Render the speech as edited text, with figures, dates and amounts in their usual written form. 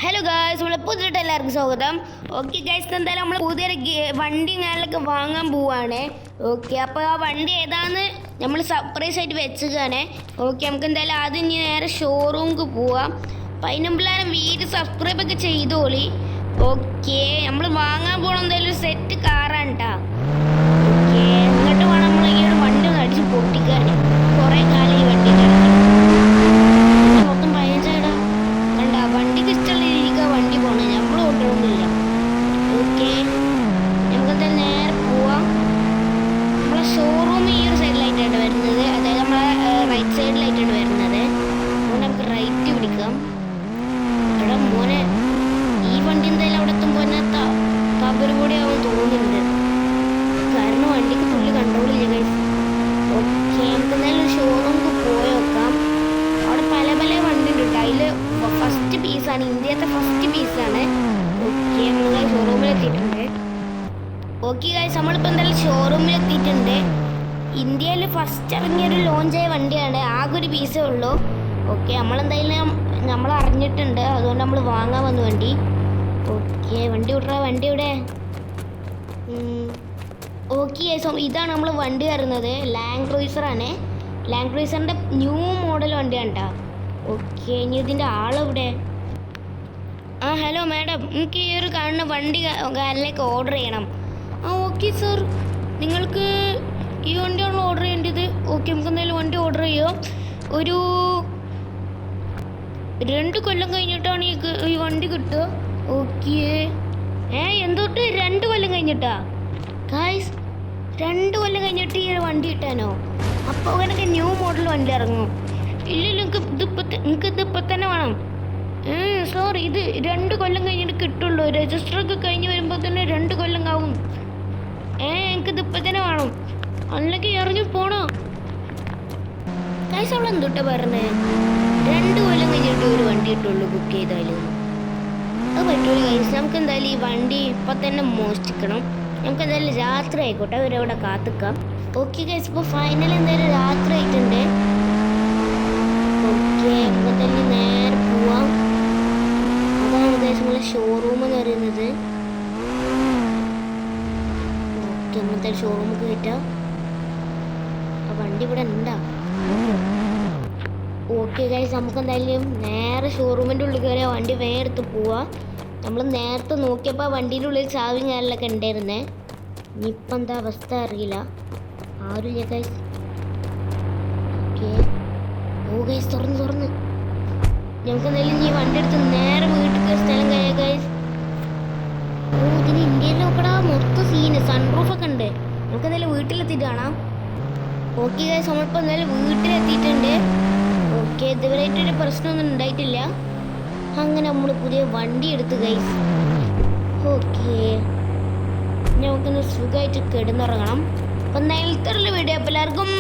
Hello guys, നമ്മളെ പുതിയിട്ട് എല്ലാവർക്കും സ്വാഗതം. ഓക്കെ ഗായ്സ്, എന്തായാലും നമ്മൾ പുതിയൊരു വണ്ടി ഞാനൊക്കെ വാങ്ങാൻ പോവാണ്. ഓക്കെ, അപ്പോൾ ആ വണ്ടി ഏതാന്ന് നമ്മൾ സർപ്രൈസ് ആയിട്ട് വെച്ചതാണ്. ഓക്കെ, നമുക്ക് എന്തായാലും ആദ്യം ഇനി നേരെ ഷോറൂമിക്ക് പോവാം. അപ്പം അതിന് മുമ്പിലാരും വീഡിയോ സബ്സ്ക്രൈബ് ഒക്കെ ചെയ്തോളി. ഓക്കെ, നമ്മൾ വാങ്ങാൻ പോകണം എന്തായാലും ഒരു സെറ്റ് കാറാണ് കേട്ടോ. ഓക്കെ, എന്നിട്ട് വേണം നമ്മൾ ഈ ഒരു വണ്ടി ഒന്ന് അടിച്ച് പൊട്ടിക്കാൻ. കുറേ കാലം ഈ വണ്ടി മൊത്തം പതിനഞ്ചായിടാ കണ്ട. വണ്ടിക്ക് ഇഷ്ടമുള്ള രീതിക്ക് വണ്ടി പോകണം, നമ്മൾ ഓട്ടമൊന്നുമില്ല. ഓക്കെ, നമുക്കെന്തായാലും നേരെ പോവാം. നമ്മളെ ഷോറൂം ഈ ഒരു സൈഡിലായിട്ടാണ് വരുന്നത്, അതായത് നമ്മളെ റൈറ്റ് സൈഡിലായിട്ടാണ് വരുന്നത്. അതുകൊണ്ട് നമുക്ക് റൈറ്റ് പിടിക്കാം. എടാ മോനെ, ഈ വണ്ടി എന്തായാലും അവിടെ എത്തുമ്പോൾ തന്നെ കബറ് കൂടി ആവാൻ തോന്നുന്നുണ്ട്, കാരണം വണ്ടിക്ക് തുള്ളി കൺട്രോളില്ല ഗൈസ്. ഓക്കെ, നമുക്ക് എന്തായാലും ഷോറൂമിൽ പോയി നോക്കാം. അവിടെ പല പല വണ്ടി ഉണ്ട് കേട്ടോ. അതിൽ ഫസ്റ്റ് പീസാണ്, ഇന്ത്യത്തെ ഫസ്റ്റ് പീസാണ്. ഓക്കെ, നമ്മൾ ഷോറൂമിൽ എത്തിയിട്ടുണ്ട്. ഓക്കെ ഗൈസ്, നമ്മളിപ്പോൾ എന്തായാലും ഷോറൂമിൽ എത്തിയിട്ടുണ്ട്. ഇന്ത്യയിൽ ഫസ്റ്റ് ഇറങ്ങിയൊരു ലോഞ്ചായ വണ്ടിയാണ്, ആകെ ഒരു പീസേ ഉള്ളൂ. ഓക്കെ, നമ്മളെന്തായാലും നമ്മൾ അറിഞ്ഞിട്ടുണ്ട്, അതുകൊണ്ട് നമ്മൾ വാങ്ങാൻ വന്നു വണ്ടി. ഓക്കെ, വണ്ടി വിട്രാ, വണ്ടി ഇവിടെ. ഓക്കെ ഗൈസ്, ഇതാണ് നമ്മൾ വണ്ടി വരുന്നത്, ലാൻഡ് ക്രൂയിസറാണ്. ലാൻഡ് ക്രൂയിസറിൻ്റെ ന്യൂ മോഡൽ വണ്ടിയാണ് കേട്ടോ. ഓക്കെ, ഇനി ഇതിൻ്റെ ആളെവിടെ? ആ ഹലോ മാഡം, എനിക്ക് ഈ ഒരു കാണുന്ന വണ്ടി കാറിലേക്ക് ഓർഡർ ചെയ്യണം. ആ ഓക്കെ സർ, നിങ്ങൾക്ക് ഈ വണ്ടിയാണല്ലോ ഓർഡർ ചെയ്യേണ്ടത്. ഓക്കെ, നമുക്ക് എന്തായാലും വണ്ടി ഓർഡർ ചെയ്യാം. ഒരു 2 കൊല്ലം കഴിഞ്ഞിട്ടാണ് ഈ വണ്ടി കിട്ടുക. ഓക്കെ, എന്തോട്ട് 2 കൊല്ലം കഴിഞ്ഞിട്ടാ ഗായ്സ്? 2 കൊല്ലം കഴിഞ്ഞിട്ട് ഈ ഒരു വണ്ടി കിട്ടാനോ? അപ്പോൾ അവനൊക്കെ ന്യൂ മോഡൽ വണ്ടി ഇറങ്ങും. ഇല്ലല്ലോ, നിങ്ങൾക്ക് ഇതിപ്പോൾ തന്നെ വേണം. സോറി, ഇത് 2 കൊല്ലം കഴിഞ്ഞിട്ട് കിട്ടുള്ളൂ. രജിസ്റ്ററൊക്കെ കഴിഞ്ഞ് വരുമ്പോൾ തന്നെ 2 കൊല്ലം ആവും. എനിക്കിത് ഇപ്പം തന്നെ വേണം, അല്ലെങ്കിൽ ഇറങ്ങി പോണോ ഗൈസ്? അവളെ എന്തൊട്ടാ പറഞ്ഞത്? 2 കൊല്ലം കഴിഞ്ഞിട്ട് ഒരു വണ്ടി കിട്ടുള്ളൂ ബുക്ക് ചെയ്താലും. അത് പറ്റൂല ഗൈസ്, നമുക്ക് എന്തായാലും ഈ വണ്ടി ഇപ്പം തന്നെ മോഷ്ടിക്കണം. നമുക്ക് എന്തായാലും രാത്രി ആയിക്കോട്ടെ, അവരവിടെ കാത്തിക്കാം. ഓക്കെ ഗൈസ്, ഇപ്പോൾ ഫൈനൽ എന്തായാലും രാത്രി ആയിട്ടുണ്ട്. ഓക്കെ, നമുക്ക് എന്തായാലും നേരെ പോവാം. അതാണ് ഗൈസ് നമ്മളെ ഷോറൂം എന്ന് പറയുന്നത്. ഓക്കെ, നമ്മളെന്തായാലും ഷോറൂമൊക്കെ കിട്ടാം. ആ വണ്ടി ഇവിടെ ഉണ്ടാ? ഓക്കെ ഗൈസ്, നമുക്ക് എന്തായാലും നേരെ ഷോറൂമിൻ്റെ ഉള്ളിൽ കയറിയ വണ്ടി വേറെടുത്ത് പോവാം. നമ്മൾ നേരത്തെ നോക്കിയപ്പോൾ വണ്ടീൻ്റെ ഉള്ളിൽ ചാവിയും കാര്യങ്ങളൊക്കെ ഉണ്ടായിരുന്നേ. ഇനിയിപ്പം എന്താ അവസ്ഥ അറിയില്ല, ആരുമില്ല ഗൈസ്. ഓക്കെ, ഓ ഗൈസ്, തുറന്ന് നമുക്ക് എന്തായാലും ഈ വണ്ടി എടുത്ത് നേരെ വീട്ടിൽ സ്ഥലം കഴിയാം ഗൈസ്. ഓ, ഇതിന് ഇന്ത്യയിൽ നോക്കടാ, മൊത്തം സീന്, സൺറൂഫൊക്കെ ഉണ്ട്. നമുക്ക് എന്തായാലും വീട്ടിലെത്തിയിട്ട് കാണാം. ഓക്കെ ഗൈസ്, നമ്മളിപ്പോൾ എന്തായാലും വീട്ടിലെത്തിയിട്ടുണ്ട്. ഓക്കെ, ഇതുവരെയായിട്ടൊരു പ്രശ്നമൊന്നും ഉണ്ടായിട്ടില്ല. അങ്ങനെ നമ്മൾ പുതിയ വണ്ടി എടുത്ത് ഗൈസ്. ഓക്കെ, നമുക്കൊന്ന് സുഖമായിട്ട് കിടന്നുറങ്ങണം. അപ്പം നേരത്തെ വീഡിയോ എല്ലാവർക്കും